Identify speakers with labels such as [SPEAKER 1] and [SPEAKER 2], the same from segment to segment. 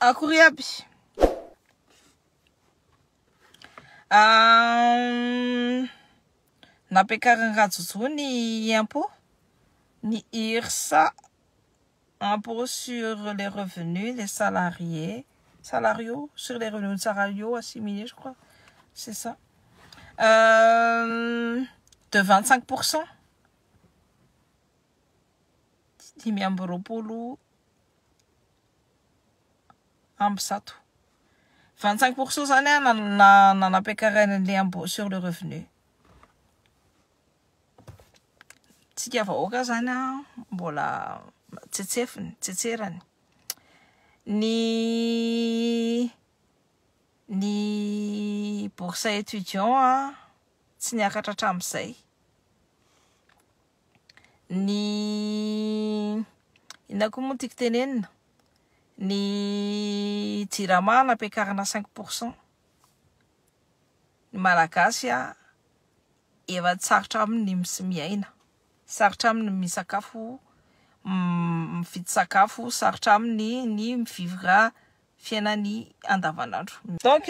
[SPEAKER 1] akory aby nampiakarin-raha jojo ny impôt, ny IRSA, impôt sur les revenus des salariaux, sur les revenus salariaux assimilés, je crois, c'est ça, de 25%. Dimyamboropolo ambisato 25% zany nanampiakaran'le impôt sur le revenu. Tsika vahoaka zany mbola tsetserany ny bourse étudiant tsy niakatra hatramin'izay. Ny inona koa moa tiako tenenina, ny jirama nampiakarana 5%. Ny malagasy efa tsarotra aminy misy miaina, sarotra aminy misakafo, mividy sakafo, sarotra aminy ny mivivra fiainany andavanandro. Donc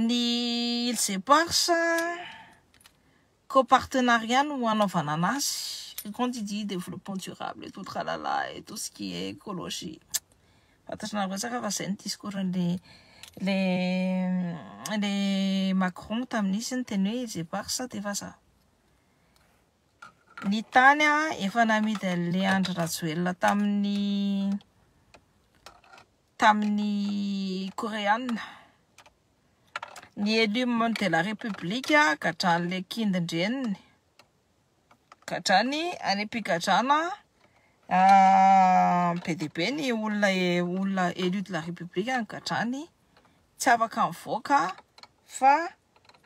[SPEAKER 1] ny Ilsepars co-partenariat no anaovana anazy, quand il dit développement durable et tout tralala et tout ce qui est écologie. Fantatrana tsaka fa zay ny discours le Macron tamin'isy ny teny hoe Ilsepars de fa ça. Ny tany efa namidy an'le Andry Rajoelina tamin'ny Coréenne. Ny élu de la République katran'le kindindreniny, katrany any Pigadrana PDP ny olona élu de la République katrany tsy afaka mivoaka fa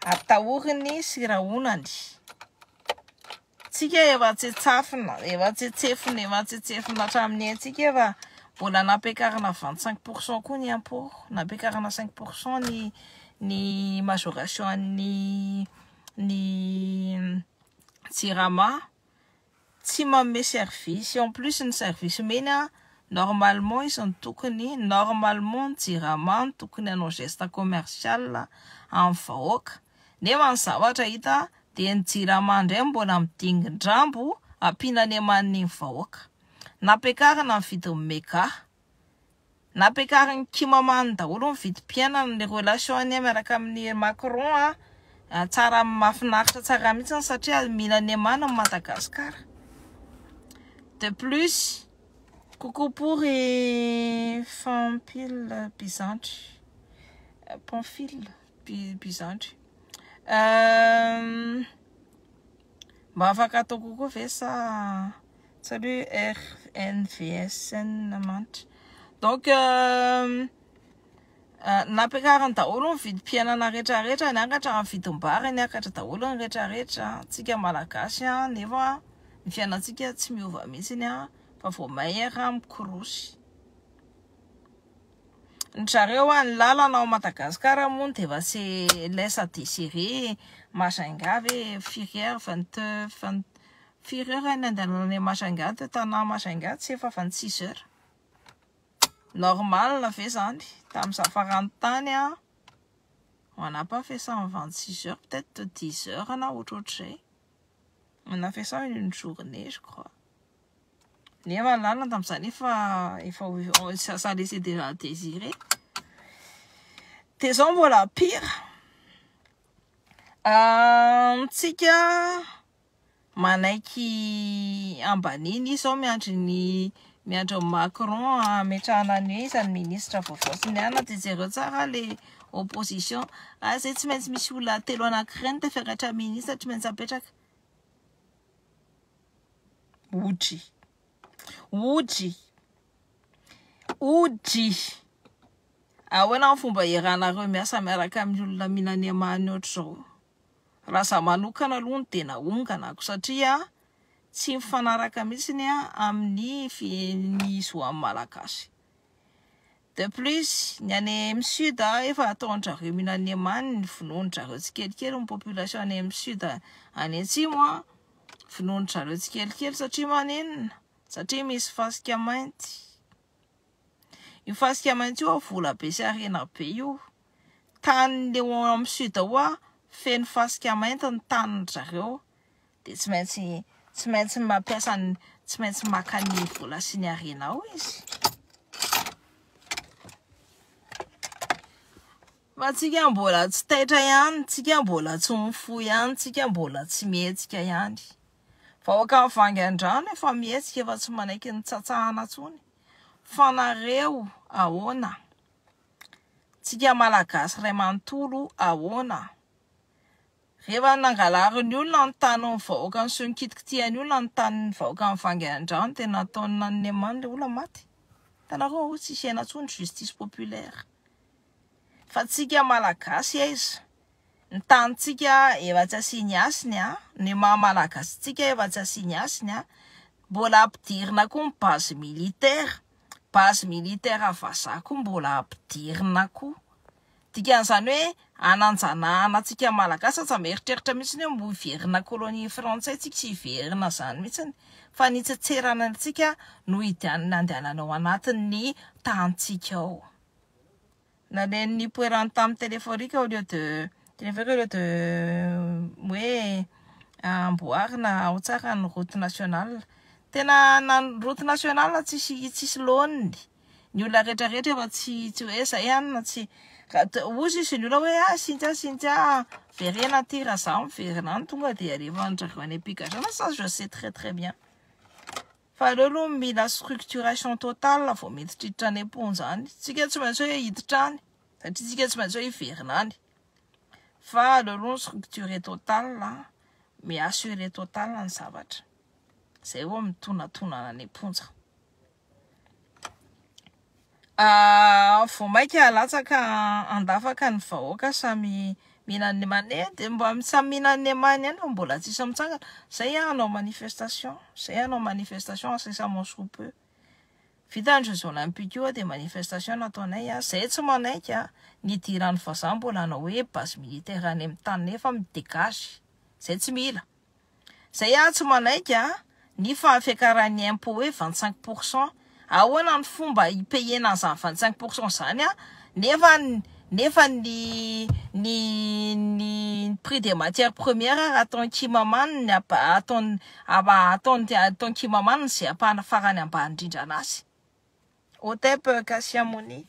[SPEAKER 1] atahoriny sy rahonany. Tsika efa tsetsefina hatramin'ny antsika efa mbola nampiakarana 25% koa ny impôt, nampiakarana 5% ny majoration ny jirama, tsy manome service. En plus ny service mena normalement isany tokony normalement jirama tokony hanao geste commercial amin'ny vahoaka, nefa ny zavatra hita dia ny jirama indray mbola midingin-drambo ampinany aman'ny vahoaka. Nampiakarana ny vidin'ny mega, nampiakarany kimamany daholo ny vidim-piainana. Ny relation any miaraka amin'ny Macron tsara mahafinaritra tsara mihitsy satria mihinany amana Madagascar. De plus, coucou pour Pamphile Bizantry. Mba afaka atao kokoa ve sa salut RNVSN mantra. Donc nampiakarany daholo ny vidim-piainana rehetrarehetra, niakatra ny vidim-bary, niakatra daholo ny rehetrarehetra. Tsika malagasy nefa ny fiainantsika tsy miova mihitsy fa vao mahery mikorosy. Ny zareo ny lalana ao Madagascar moa dia va se laisse à désirer. Majunga ve Firer 22 Firer any andalana Majunga te tana Majunga tsy efa 26 heures. Normal la fait zany tam safarany tany on n'a pas fait ça en 26 heures, peut-être 10 heures na autre. On a fait ça une journée je crois. Nefa lala tam'zany ça laissait déjà désirer. Tes hommes voilà pire. Tsika manaiky ambaniny sao miandro Macron ametrahana ny izany ministre vaovao sy niana dia zero tsara le opposition. Zay tsy maintsy misy olona telo anankiray tafakatra ministre tsy maintsy apetraka. Ody ahoana ny fomba iarahanareo miasa miaraka amin'ny olona mihinany amany ohatr'izao. Raha za manokana aloha ny tena onganako satria tsy mifanaraka mihitsy amin'ny ny zoan'ny malagasy. De plus ny any amin'ny sud efa ataon-jareo mihinany amany, ny vononin-jareo tsikelikely ny population any amin'ny sud any atsimo vononin-jareo tsikelikely satria manenina, satria misy fasika mainty. io fasikamana io vola be sy arena be io tany le amin'ny sud ao feno fasikamana ny taniny zareo de tsy maintsy mampiasa tsy maintsy maka ny vola sy ny arena ao izy. Fa tsika mbola tsy taitra ihany, tsika mbola tsy mifo ihany, tsika mbola tsy mihetsika ihany. Vahoaka amin'ny vangan-drano efa mihetsika efa tsy manaiky ny tsatsahana tsony. Fa nareo ahoana? Tsika malagasy ray manontolo ahoana? Rehefa nangalary ny olona ny tany ny vahoaka ny sy nikitikitiany olona ny tany ny vahoaka amin'ny vangan-drano tena ataony nanemany le olona maty. Tanareo tsy hena tsony justice populaire. Fa tsika malagasy aiza ny tanitsika efa tsy asiny asiny ny maha malagasy tsika efa tsy asiny asiny mbola ampidirina koa ny base militaire vazaha koa mbola ampidirina koa. Dikan'izany hoe ananjanahana tsika malagasy tsy mieritreritra mihitsy hoe mbo hiverina kolonia frantsay tsika sy hiverina zany mihitsy fa ny tsetserana antsika no andehanana ao anatin'ny tanitsika ao. Nalen'ny poerany tamin'ny téléphorique au lieu de hoe amboarina ao tsara ny route nationale. Tena na route nationale tsisy lôny. Ny olona rehetrarehetra efa tsy hoe zay ihany tsy ozy izy ny olona hoe sinja verena tira za miverina any tonga de rehefa andrareo any ampigadrana ça je sais très bien. Fa aleo aloha mila structuration totale vao miditra any amponja any. Tsika tsy maintsy hoe hiditra any satria tsika tsy maintsy hoe hiverina any. Fa aleo aloha structuré totale mi-assuré totale ny zavatra. Zay vao mitonantonana any amponja. Vao maika alatsaka andafaka ny vahoaka samy mihinany nemane de mba samy mihinany nemany ihany fa mbola tsisy mitsangana. Zay anao manifestation, incessamment sous peu. Vita ny Jeux olympiques de manifestation nataonay zay tsy manaika ny diran'ny vazaha mbola anao hoe base militaire any amin'ny tany nefa midégage. Zay tsy mila. Zay tsy manaika ny fahafiakaran'ny impôt hoe 25%. Ahoana ny fomba hipayena an'izany 25% zany nefa ny prix des matières premières ataony kimamany ataony kimamany zay apahana farany ambany indrindra anazy. Otep Kasiamoni.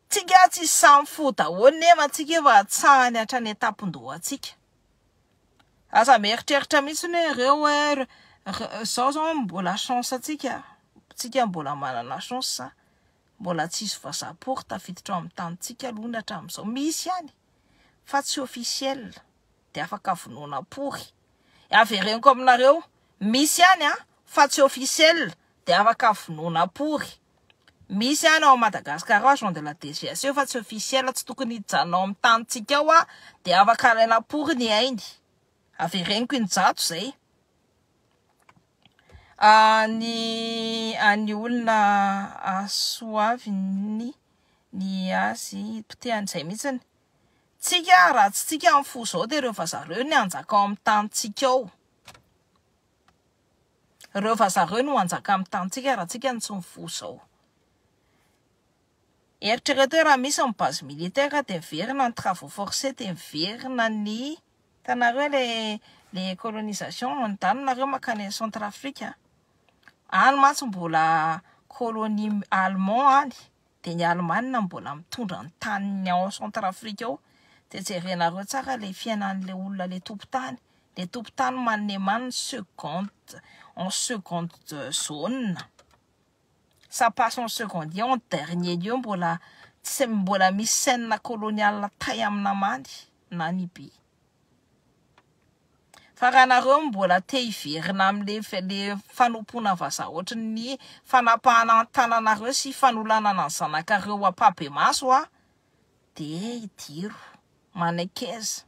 [SPEAKER 1] Tsika tsy samy fo daholo nefa tsika efa tsahany hatrany etapon-dohantsika. Aza mieritreritra mihitsy hoe ireo zao zao mbola chance tsika mbola manana chance mbola tsisy vazaha-pory tafiditra amin'ny tanitsika aloha hatramin'izao misy ihany fa tsy officiel de afaka vonoina pory. Avereniko aminareo misy ihany fa tsy officiel de afaka vonoina pory. Misy ihany ao Madagascar agent de la déviation fa tsy officiel tsy tokony hijanona amin'ny tanitsika ao de afaka alaina pory ny ainy. Avereniko ny jato zay. Ny olona soavy ny azy pitehan'izay mihitsy. Tsika raha tsy tsika amin'ny fo zao de ireo vazareo ny anjaka ao amin'ny tanitsika ao. Ireo vazareo no anjaka amin'ny tanitsika raha tsika ny tsy mifo zao. Eritrereto raha misy ny base militaire de miverina ny travaux forcés de miverina ny tanareo les colonisation ny danonareo makany Centrafrika. Any mantsy mbola colonie allemand any de ny Allemagne mbola mitondra ny taniny ao Centrafrika ao de jerenareo tsara le fiainan'le olona le tompon-tany. Le tompon-tany manemany en seconde zone. Ça passe en seconde en dernier lieu mbola misy scène coloniale tay amina many na niby. Fa raha nareo mbola te hiverina amin'le fanompona vazaha ohatry ny fanapahana tananareo sy fanolanana ny zanakareo apabe maso de idiro manekeza.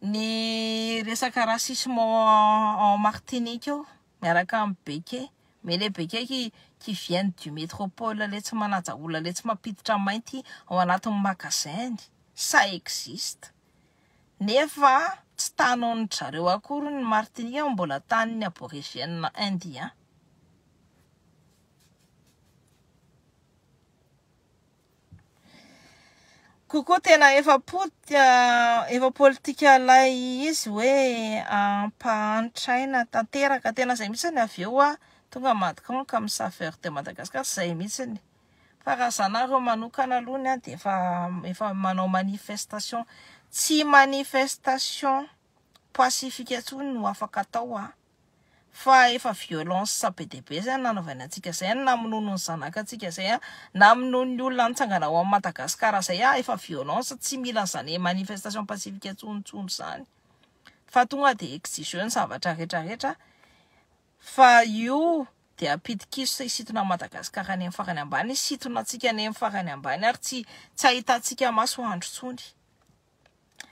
[SPEAKER 1] Ny resaka racisme en Martinique miaraka amin'ny Beke, mais les Beke qui viennent du métropole les tsy manaja olona le tsy mampiditra mainty ao anatin'ny magasin, ça existe. nefa tsy tanony zareo akory ny Martinique mbola taniny aborigène indien. Kokoa tena efa politika lay izy hoe ampantraina tanteraka tena zay mihitsy ny avy eo tonga madika amin'ny saveur de Madagascar zay mihitsy. Fa raha zanareo manokana aloha dia efa manao manifestation, tsy manifestation pacifique intsony no afaka atao fa efa violence be dia be zay nanaovana antsika zay, na minono ny zanak'antsika zay na minono ny olona nitsangana ao amin'ny Madagasikara zay efa violence, tsy mila zany manifestation pacifique intsony zany fa tonga dia exige ny zavatra rehetra fa io dia apitikiso isitona Madagasikara any amin'ny farany ambany, isitona antsika any amin'ny farany ambany ary tsy ahitantsika masoandro intsony.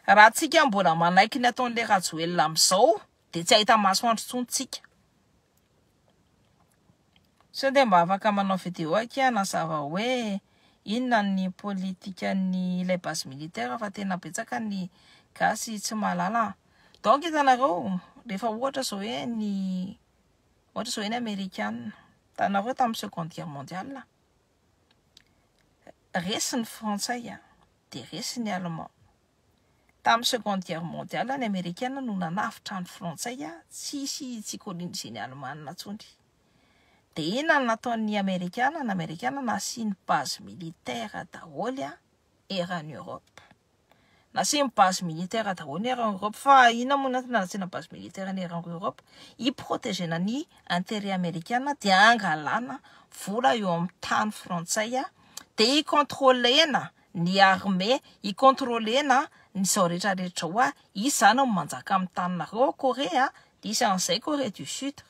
[SPEAKER 1] Raha tsika mbola manaiky ny ataon'ilay Rajoelina amin'izao dia tsy ahita masoandro intsony tsika. So dia mba afaka manao video aky nazava hoe inona ny politikan'ny ilay base militaire fa tena betsaka ny gasy tsy mahalala. Donc hitanareo rehefa ohatra zao hoe ny Américaine, hitanareo tamin'ny Seconde Guerre mondiale resy ny Frantsay dia resy ny Allemand. Tamin'ny Seconde Guerre mondiale ny Américaine no nanafitra ny Frantsay, tsy colonisé ny Allemand intsony. Dia inona nataon'ny Américaine? Ny Américaine nasiany base militaire daholo eran'ny Europe. Nasiany base militaire daholo eran'ny Europe. Fa inona moa nasiana base militaire eran'ny Europe? Iprotégena ny intérêt Américaine dia angalana vola eo amin'ny tany Frantsay dia icontrôlena ny armée, icontrôlena ny zao rehetrarehetra izany no manjaka amin'ny taninareo Korea, isy an'izay Corée du Sud.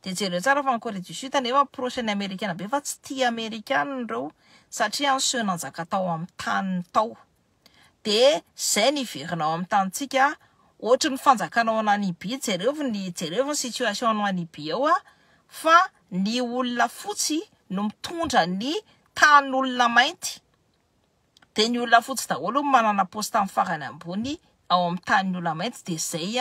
[SPEAKER 1] Dia jereo tsara fa ny Corée du Sud nefa prochaine Américaine be fa tsy tia Américaine reo satria anseho nanjaka tao amin'ny taniny tao. Dia zay niverinao amin'ny tanintsika ohatry ny fanjakanao ana Libye, jereo ny situation anao Libye ao fa ny olona fotsy no mitondra ny tanin'olona mainty. Dia ny olona fotsy daholo manana poste amin'ny farany ambony ao amin'ny tanin'ny olona mainty. Dia zay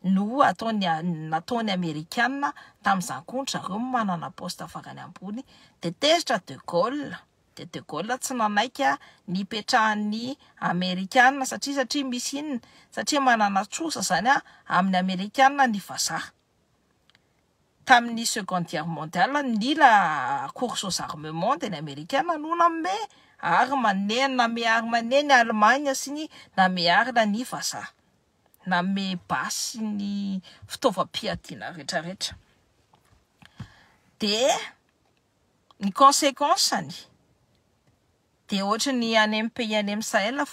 [SPEAKER 1] no nataony Américaine tamin'izany koa zareo manana poste farany ambony. Dia tezitra De Gaulle tsy nanaiky ny petrahan'ny Américaine satria misy inona, satria manana trosa zany amin'ny Américaine ny vazaha. Tamin'ny Seconde Guerre mondiale nila course aux armements dia ny Américaine no name arma ny Allemagne sy ny name arina ny vazaha, name basy ny fitaovam-piadiana rehetrarehetra. Dia ny conséquence dia ohatra ny any amin'ny pays any amin'ny Sahel